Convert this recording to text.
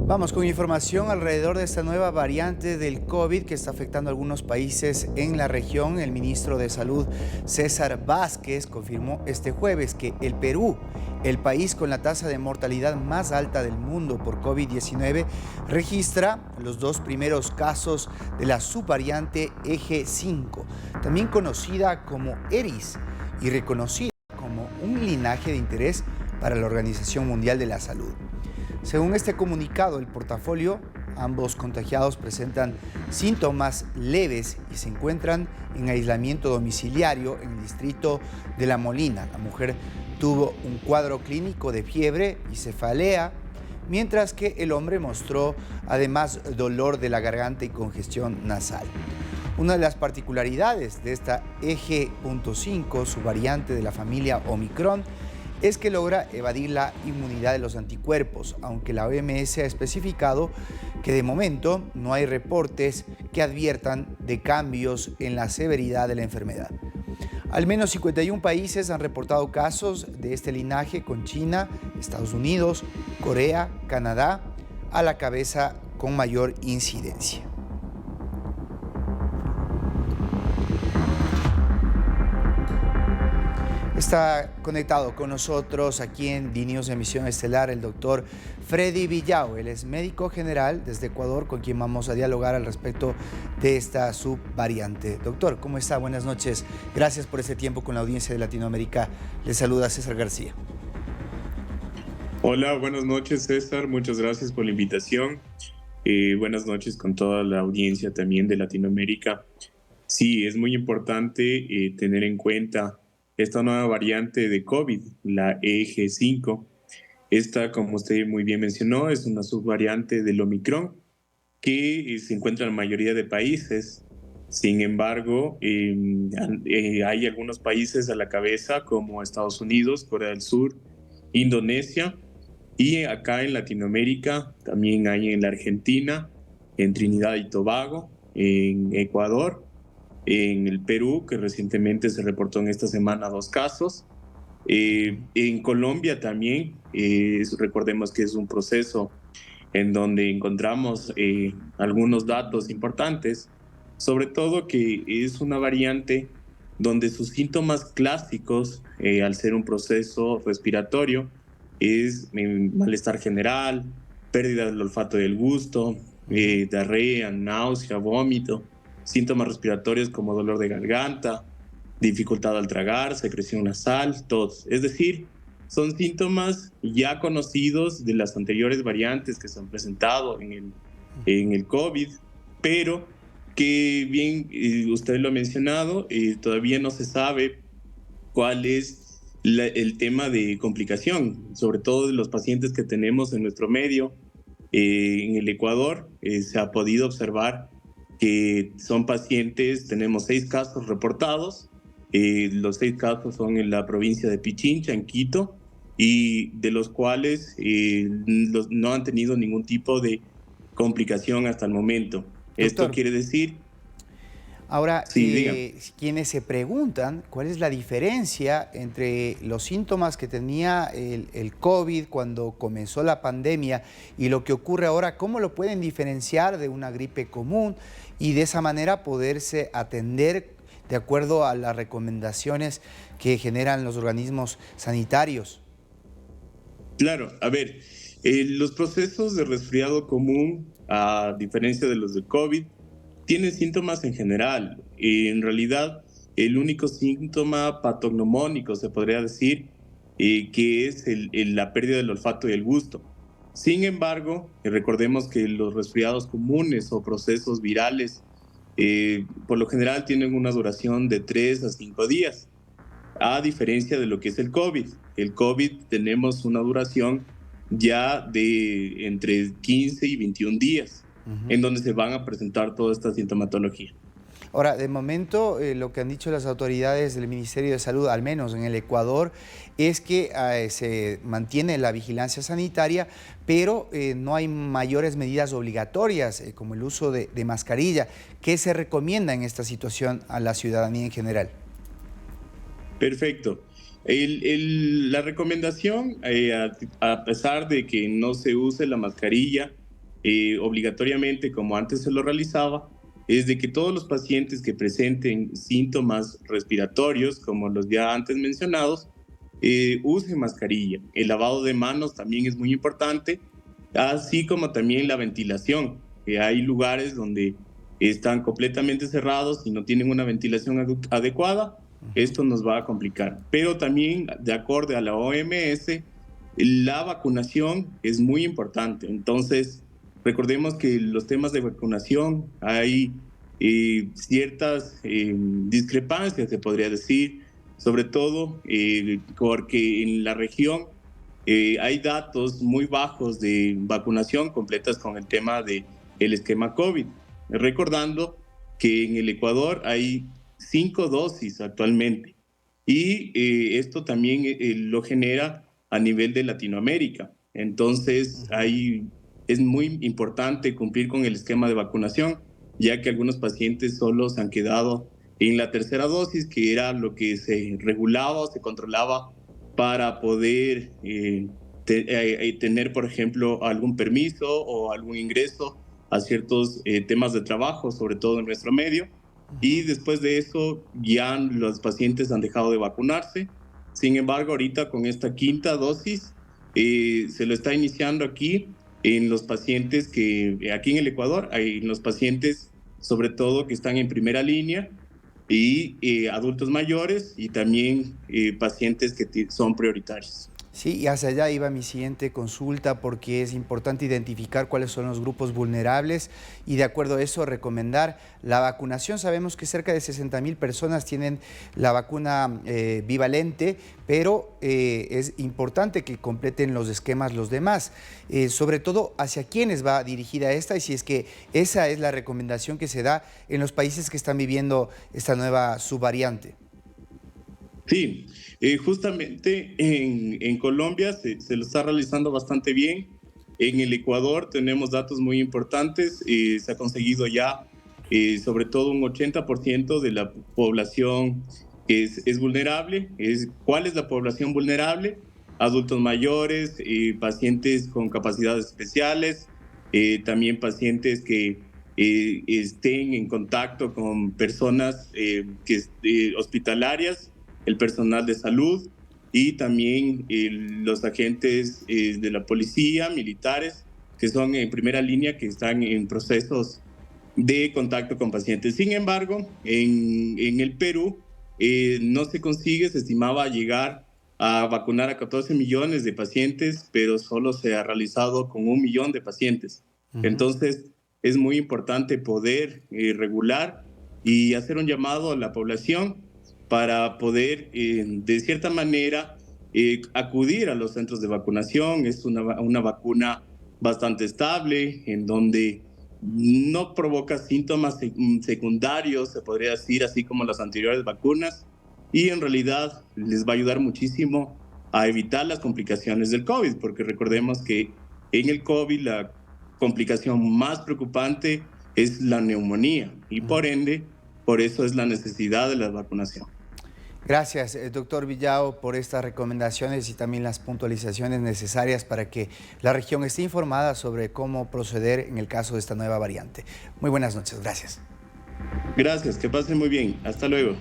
Vamos con información alrededor de esta nueva variante del COVID que está afectando a algunos países en la región. El ministro de Salud, César Vázquez, confirmó este jueves que el Perú, el país con la tasa de mortalidad más alta del mundo por COVID-19, registra los dos primeros casos de la subvariante EG5, también conocida como ERIS y reconocida como un linaje de interés para la Organización Mundial de la Salud. Según este comunicado, el portafolio, ambos contagiados presentan síntomas leves y se encuentran en aislamiento domiciliario en el distrito de La Molina. La mujer tuvo un cuadro clínico de fiebre y cefalea, mientras que el hombre mostró además dolor de la garganta y congestión nasal. Una de las particularidades de esta EG.5, su variante de la familia Omicron, es que logra evadir la inmunidad de los anticuerpos, aunque la OMS ha especificado que de momento no hay reportes que adviertan de cambios en la severidad de la enfermedad. Al menos 51 países han reportado casos de este linaje, con China, Estados Unidos, Corea, Canadá a la cabeza con mayor incidencia. Está conectado con nosotros aquí en DNews Emisión Estelar el doctor Freddy Villao. Él es médico general desde Ecuador, con quien vamos a dialogar al respecto de esta subvariante. Doctor, ¿cómo está? Buenas noches. Gracias por este tiempo con la audiencia de Latinoamérica. Le saluda César García. Hola, buenas noches, César. Muchas gracias por la invitación. Buenas noches con toda la audiencia también de Latinoamérica. Sí, es muy importante tener en cuenta esta nueva variante de COVID, la EG5. Esta, como usted muy bien mencionó, es una subvariante del Omicron que se encuentra en la mayoría de países. Sin embargo, hay algunos países a la cabeza como Estados Unidos, Corea del Sur, Indonesia, y acá en Latinoamérica también hay en la Argentina, en Trinidad y Tobago, en Ecuador, en el Perú, que recientemente se reportó en esta semana 2 casos. En Colombia también, recordemos que es un proceso en donde encontramos algunos datos importantes, sobre todo que es una variante donde sus síntomas clásicos, al ser un proceso respiratorio, es malestar general, pérdida del olfato y del gusto, diarrea, náusea, vómito, síntomas respiratorios como dolor de garganta, dificultad al tragar, secreción nasal, tos. Es decir, son síntomas ya conocidos de las anteriores variantes que se han presentado en el COVID, pero que bien usted lo ha mencionado, todavía no se sabe cuál es el tema de complicación, sobre todo de los pacientes que tenemos en nuestro medio. En el Ecuador se ha podido observar que son pacientes, tenemos 6 casos reportados. Los 6 casos son en la provincia de Pichincha, en Quito, y de los cuales no han tenido ningún tipo de complicación hasta el momento. Esto Doctor, quiere decir, ahora, sí, digan. quienes se preguntan cuál es la diferencia entre los síntomas que tenía el COVID cuando comenzó la pandemia y lo que ocurre ahora, ¿cómo lo pueden diferenciar de una gripe común y de esa manera poderse atender de acuerdo a las recomendaciones que generan los organismos sanitarios? Claro, a ver, los procesos de resfriado común, a diferencia de los del COVID, tienen síntomas en general. En realidad, el único síntoma patognomónico, se podría decir, que es la pérdida del olfato y el gusto. Sin embargo, recordemos que los resfriados comunes o procesos virales, por lo general tienen una duración de 3 a 5 días, a diferencia de lo que es el COVID. El COVID tenemos una duración ya de entre 15 y 21 días, Ujú. en donde se van a presentar toda esta sintomatología. Ahora, de momento, lo que han dicho las autoridades del Ministerio de Salud, al menos en el Ecuador, es que se mantiene la vigilancia sanitaria, pero no hay mayores medidas obligatorias, como el uso de mascarilla. ¿Qué se recomienda en esta situación a la ciudadanía en general? Perfecto. La recomendación, a pesar de que no se use la mascarilla, obligatoriamente, como antes se lo realizaba, es de que todos los pacientes que presenten síntomas respiratorios, como los ya antes mencionados, usen mascarilla. El lavado de manos también es muy importante, así como también la ventilación. Hay lugares donde están completamente cerrados y no tienen una ventilación adecuada. Esto nos va a complicar. Pero también, de acuerdo a la OMS, la vacunación es muy importante. Entonces, recordemos que los temas de vacunación hay ciertas discrepancias, se podría decir, sobre todo porque en la región hay datos muy bajos de vacunación completas con el tema del esquema COVID. Recordando que en el Ecuador hay 5 dosis actualmente y esto también lo genera a nivel de Latinoamérica. Entonces, es muy importante cumplir con el esquema de vacunación, ya que algunos pacientes solo se han quedado en la tercera dosis, que era lo que se regulaba o se controlaba para poder tener, por ejemplo, algún permiso o algún ingreso a ciertos temas de trabajo, sobre todo en nuestro medio. Y después de eso ya los pacientes han dejado de vacunarse. Sin embargo, ahorita con esta quinta dosis se lo está iniciando aquí en los pacientes que aquí en el Ecuador, hay los pacientes sobre todo que están en primera línea y adultos mayores y también pacientes que son prioritarios. Sí, y hacia allá iba mi siguiente consulta porque es importante identificar cuáles son los grupos vulnerables y de acuerdo a eso recomendar la vacunación. Sabemos que cerca de 60.000 personas tienen la vacuna bivalente, pero es importante que completen los esquemas los demás. Sobre todo, ¿hacia quiénes va dirigida esta? Y si es que esa es la recomendación que se da en los países que están viviendo esta nueva subvariante. Sí, justamente en Colombia se lo está realizando bastante bien. En el Ecuador tenemos datos muy importantes. Se ha conseguido ya sobre todo un 80% de la población que es vulnerable. ¿Cuál es la población vulnerable? Adultos mayores, pacientes con capacidades especiales, también pacientes que estén en contacto con personas hospitalarias, el personal de salud y también los agentes de la policía, militares, que son en primera línea, que están en procesos de contacto con pacientes. Sin embargo, en el Perú no se consigue, se estimaba llegar a vacunar a 14 millones de pacientes, pero solo se ha realizado con 1 millón de pacientes. Entonces, es muy importante poder regular y hacer un llamado a la población para poder, de cierta manera, acudir a los centros de vacunación. Es una vacuna bastante estable, en donde no provoca síntomas secundarios, se podría decir, así como las anteriores vacunas, y en realidad les va a ayudar muchísimo a evitar las complicaciones del COVID, porque recordemos que en el COVID la complicación más preocupante es la neumonía, y por ende, por eso es la necesidad de la vacunación. Gracias, doctor Villao, por estas recomendaciones y también las puntualizaciones necesarias para que la región esté informada sobre cómo proceder en el caso de esta nueva variante. Muy buenas noches, gracias. Gracias, que pasen muy bien. Hasta luego.